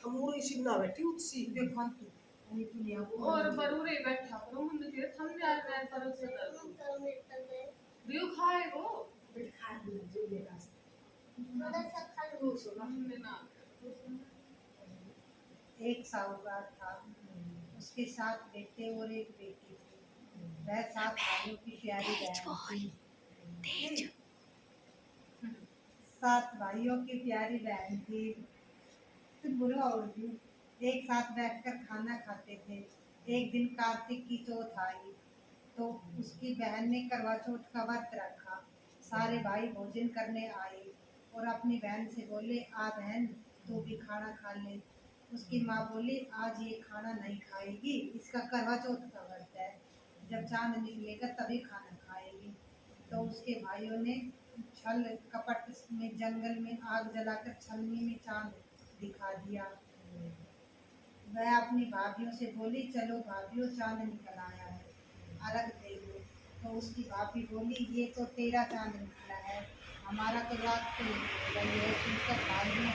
थमूड़ी सी ना बैठी उसी देखो तू नहीं तू नहीं और बरूरे बैठा करो मुन्ने के थम यार मैं पर से कर दियो खाए वो खा ली जो ये रास्ता थोड़ा सा खा लो मुन्ने ना एक साहूकार था, उसके 7 बेटे और एक बेटी थी। वह 7 भाइयों की प्यारी बहन थी। 7 भाइयों की प्यारी बहन थी। तो बुरा हो गई। एक साथ बैठकर खाना खाते थे। एक दिन कार्तिक की चौथ आई तो उसकी बहन ने करवा चौथ का व्रत रखा। सारे भाई भोजन करने आए और अपनी बहन से बोले, आ बहन तू भी खाना खा ले। उसकी माँ बोली, आज ये खाना नहीं खाएगी, इसका करवा चौथ का व्रत है, जब चांद निकलेगा तभी खाना खाएगी। तो उसके भाइयों ने छल कपट में जंगल में आग जलाकर छलनी में चांद दिखा दिया। वह अपनी भाभीियों से बोली, चलो भाभीियों चांद निकल आया है, अर्घ दे दो। तो उसकी भाभी बोली, ये तो तेरा चांद निकला है, हमारा तो रात को निकलेगा। ये सुनकर भाइयों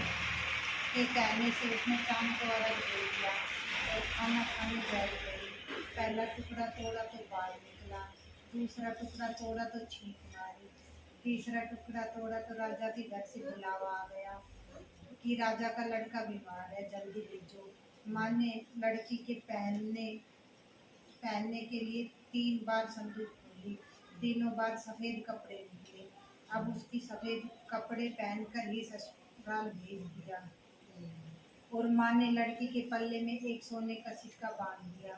के कहने से उसने चांद को अर्घ दे दिया और खाना खाने बैठ गई। पहला टुकड़ा तोड़ा तो बाल निकला, दूसरा टुकड़ा तोड़ा तो छींक मारी, तीसरा टुकड़ा तोड़ा तो राजा के घर से बुलावा आ गया कि राजा का लड़का बीमार है, जल्दी भेजो। माँ ने लड़की के पहनने के लिए 3 बार संदूक खोली, तीनों बार सफेद कपड़े निकले। अब उसकी सफेद कपड़े पहनकर ही ससुराल भेज दिया और माँ ने लड़की के पल्ले में एक सोने का सिक्का बांध दिया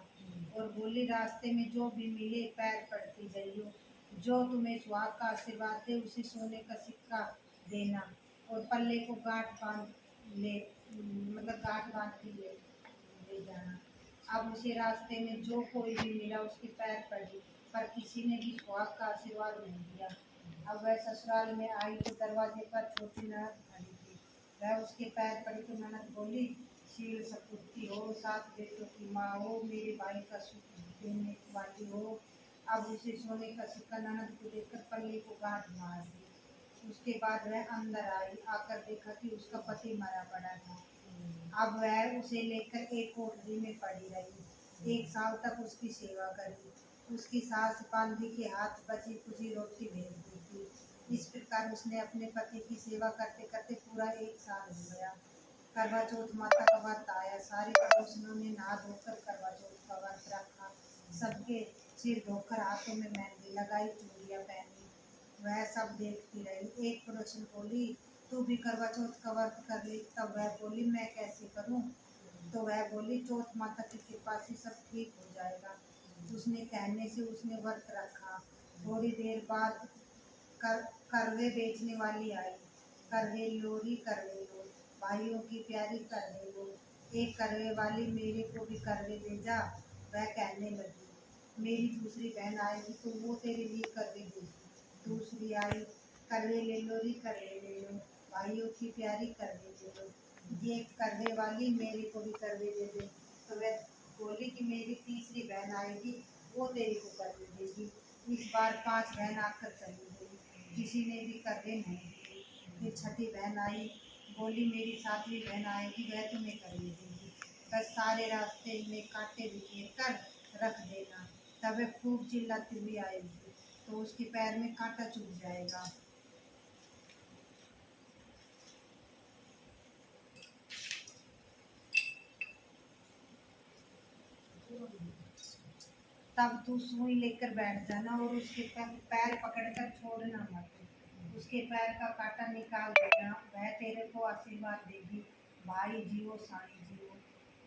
और बोली, रास्ते में जो भी मिले पैर पड़ती जाइयो, जो तुम्हें सुहाग का आशीर्वाद दे उसे सोने का सिक्का देना और पल्ले को गांठ बांध ले, मतलब गांठ बांध के ले जाना। अब उसे रास्ते में जो कोई भी मिला उसके पैर पड़ी, पर किसी ने भी सुहाग का आशीर्वाद नहीं दिया। अब वह ससुराल में आई तो दरवाजे पर छोटी ननद खड़ी थी। वह उसके पैर पड़ी तो ननद बोली, शील सपूती हो, 7 बेटों की माँ हो, मेरे भाई का सुख देने वाली हो। अब उसे सोने का सिक्का ननद को देकर पल्ले को गांठ मार दी। उसके बाद वह अंदर आई, आकर देखा कि उसका पति मरा पड़ा था। अब वह उसे लेकर एक कोठरी में पड़ी रही। 1 साल तक उसकी सेवा करी। उसकी सास पांधी के हाथ बची कुची रोटी भेज दी थी। इस प्रकार उसने अपने पति की सेवा करते करते पूरा 1 साल हो गया। करवा चौथ माता का व्रत आया। सारे पड़ोसियों ने नहा धोकर करवा चौथ का व्रत रखा। सबके सिर धोकर हाथों में मेहंदी लगाई, चूड़ियाँ पहनी। वह सब देखती रही। एक पड़ोसन बोली, तू भी करवा चौथ का व्रत कर ले। तब वह बोली, मैं कैसे करूं? तो वह बोली, चौथ माता की कृपा से सब ठीक हो जाएगा। उसने कहने से उसने व्रत रखा। थोड़ी देर बाद करवे बेचने वाली आई। करवे लोरी, करवे लो, भाइयों की प्यारी करवे लो। एक करवे वाली मेरे को भी करवे ले जा। वह कहने लगी, मेरी दूसरी बहन आएगी तो वो तेरे लिए करवे देगी। दूसरी आई, करवे ले लो री, करवे ले लो, भाइयों की प्यारी करवे ले लो। ये करवे वाली मेरे को भी करवे दे दे। तो वह बोली कि मेरी तीसरी बहन आएगी, वो तेरे को करवे देगी। इस बार 5 बहन आकर चली गई, किसी ने भी करवे नहीं दी। फिर छठी बहन आई, बोली मेरी 7वीं बहन आएगी, वह तुम्हें करवे देगी। बस सारे रास्ते में कांटे बिखेर कर रख देना, तब वह खूब चिल्लाती हुई आएगी तो उसके पैर में कांटा चुभ जाएगा। तब तू सुई लेकर बैठ जाना और उसके पैर पकड़कर छोड़ना मत। उसके पैर का कांटा निकाल देना, वह तेरे को आशीर्वाद देगी, भाई जियो साई जियो।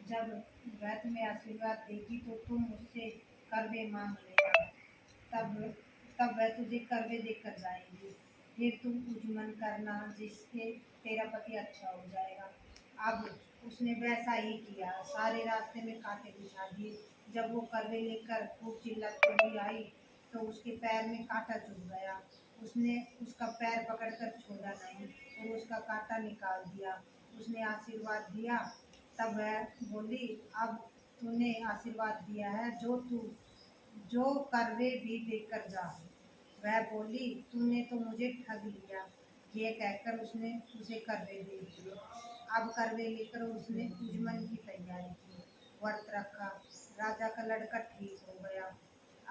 जब वह तुम्हें आशीर्वाद देगी तो तुम उससे करवे मांग लेना। तब तब वह तुझे करवे देकर जाएगी। फिर तुम उजमन करना, जिससे तेरा पति अच्छा हो जाएगा। अब उसने वैसा ही किया। सारे रास्ते में कांटे बिछा दिए। जब वो करवे लेकर खूब चिल्लाती हुई आई तो उसके पैर में कांटा चुभ गया। उसने उसका पैर पकड़कर छोड़ा नहीं और उसका कांटा निकाल दिया। उसने आशीर्वाद दिया। तब वह बोली, अब तूने आशीर्वाद दिया है, जो करवे भी देकर जा। वह बोली, तूने तो मुझे ठग लिया। ये कहकर उसने उसे करवे दे दिए। अब करवे लेकर उसने पूजमन की तैयारी की, व्रत रखा। राजा का लड़का ठीक हो गया।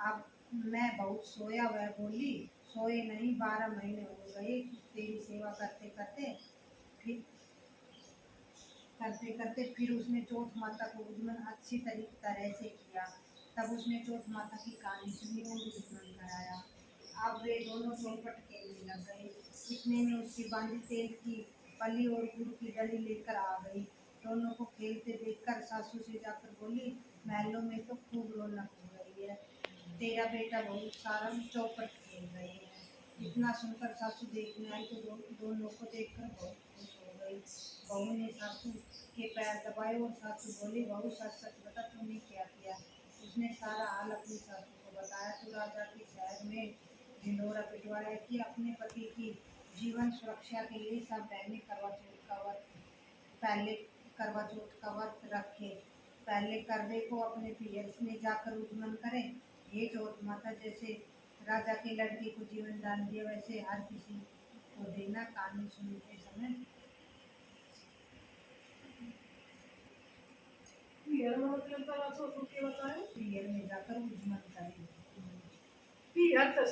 अब मैं बहुत सोया, वह बोली, सोए नहीं, 12 महीने हो गए तेरी सेवा करते करते। फिर फिर उसने चौथ माता को उद्मन अच्छी तरह से किया। तब उसने चौथ माता की कहानी सुनी और उद्मन कराया। अब वे दोनों चौपट खेलने लग गए। इतने में उसकी बांधी तेल की पली और गुड़ की डली लेकर आ गई। दोनों को खेलते देखकर सासू से जाकर बोली, महलों में तो खूब रौनक हो रही है, तेरा बेटा बहुत सारा चौपट खेल रहे हैं। इतना सुनकर सासू देखने आई तो दोनों को देखकर बहुत खुश हो गई। बहू ने सासू के पैर दबाए और सासू बोली, बहू सच सच बता तूने क्या किया। उसने सारा हाल अपनी सासू को बताया तो राजा के शहर में ढिंढोरा पिटवाया कि अपने पति की जीवन सुरक्षा के लिए सब बहनें करवा चौथ का व्रत रखे। पहले करवे को अपने पियर्स में जाकर उद्मन करें। ये चौथ माता जैसे राजा के लड़के को जीवन दान दिया वैसे हर किसी को देना। कहानी सुनते समय पियर में मतलब तो के बताए पियर में जाकर उद्मन करें। पियर तो